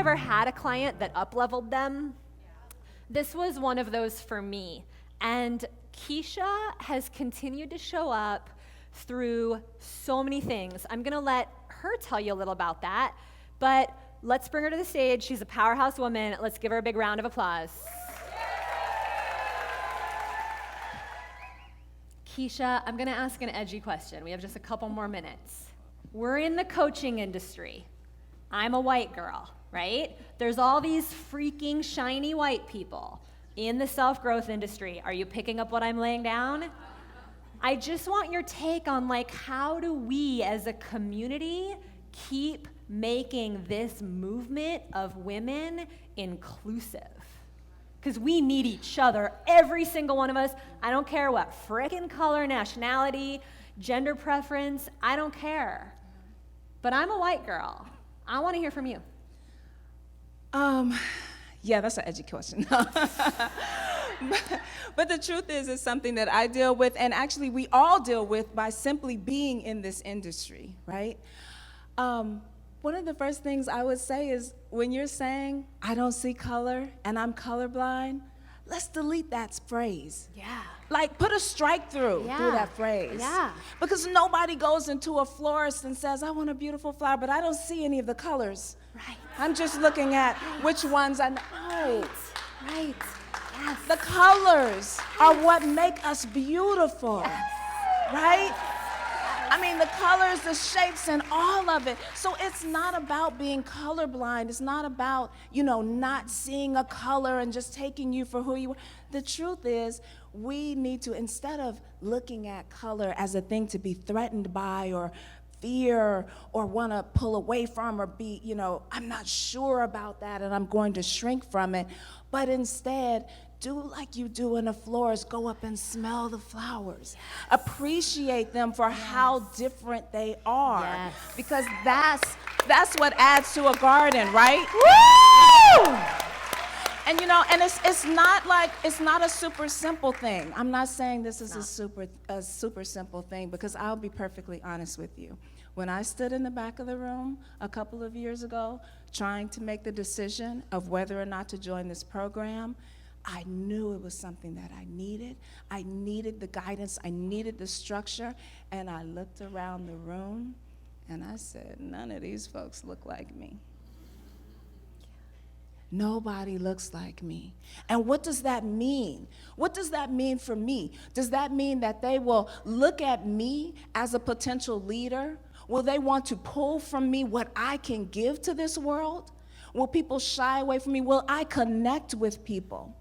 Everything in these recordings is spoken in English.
ever had a client that up-leveled them? This was one of those for me. And Kysha has continued to show up through so many things. I'm gonna let her tell you a little about that, but let's bring her to the stage. She's a powerhouse woman. Let's give her a big round of applause. Kysha, I'm gonna ask an edgy question. We have just a couple more minutes. We're in the coaching industry. I'm a white girl, right? There's all these freaking shiny white people in the self-growth industry. Are you picking up what I'm laying down? I just want your take on, like, how do we as a community keep making this movement of women inclusive? Because we need each other, every single one of us. I don't care what frickin' color, nationality, gender preference, I don't care. But I'm a white girl. I want to hear from you. Yeah, that's an edgy question. But the truth is, it's something that I deal with, and actually we all deal with by simply being in this industry, right? One of the first things I would say is, when you're saying, I don't see color and I'm colorblind, let's delete that phrase. Yeah. Like, put a strike through that phrase. Yeah. Because nobody goes into a florist and says, I want a beautiful flower, but I don't see any of the colors. Right. I'm just looking at which ones I know. Right. Yes. The colors are what make us beautiful, right? I mean, the colors, the shapes, and all of it. So it's not about being colorblind. It's not about, not seeing a color and just taking you for who you are. The truth is, we need to, instead of looking at color as a thing to be threatened by or fear or want to pull away from or be, I'm not sure about that and I'm going to shrink from it, but instead, do like you do in a florist. Go up and smell the flowers. Yes. Appreciate them for how different they are. Yes. Because that's what adds to a garden, right? Woo! And and it's not a super simple thing. I'm not saying this is a super simple thing, because I'll be perfectly honest with you. When I stood in the back of the room a couple of years ago trying to make the decision of whether or not to join this program, I knew it was something that I needed. I needed the guidance, I needed the structure, and I looked around the room and I said, none of these folks look like me. Nobody looks like me. And what does that mean? What does that mean for me? Does that mean that they will look at me as a potential leader? Will they want to pull from me what I can give to this world? Will people shy away from me? Will I connect with people?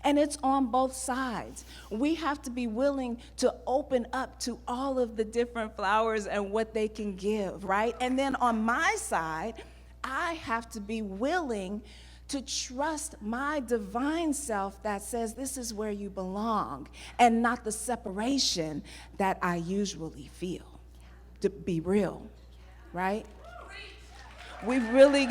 And it's on both sides. We have to be willing to open up to all of the different flowers and what they can give, right? And then on my side, I have to be willing to trust my divine self that says this is where you belong, and not the separation that I usually feel. To be real, right? We really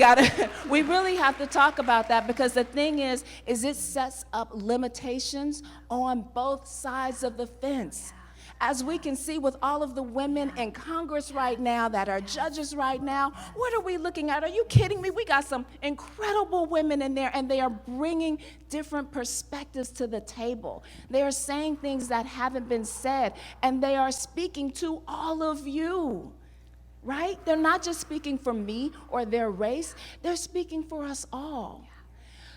have to talk about that, because the thing is it sets up limitations on both sides of the fence. As we can see with all of the women in Congress right now that are judges right now, what are we looking at? Are you kidding me? We got some incredible women in there, and they are bringing different perspectives to the table. They are saying things that haven't been said, and they are speaking to all of you. Right? They're not just speaking for me or their race, they're speaking for us all.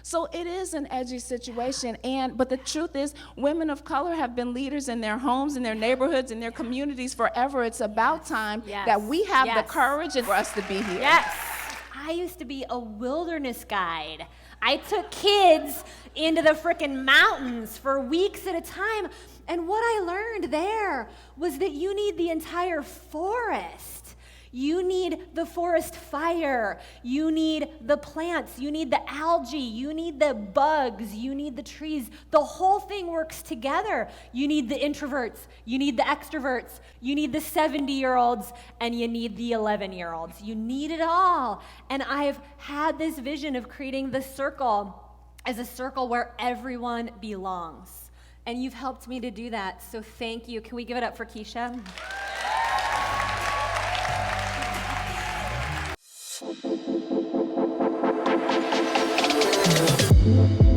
So it is an edgy situation, but the truth is, women of color have been leaders in their homes, in their neighborhoods, in their communities forever. It's about time that we have the courage for us to be here. Yes. I used to be a wilderness guide. I took kids into the frickin' mountains for weeks at a time, and what I learned there was that you need the entire forest. You need the forest fire. You need the plants. You need the algae. You need the bugs. You need the trees. The whole thing works together. You need the introverts. You need the extroverts. You need the 70-year-olds, and you need the 11-year-olds. You need it all. And I've had this vision of creating the circle as a circle where everyone belongs. And you've helped me to do that, so thank you. Can we give it up for Kysha? you.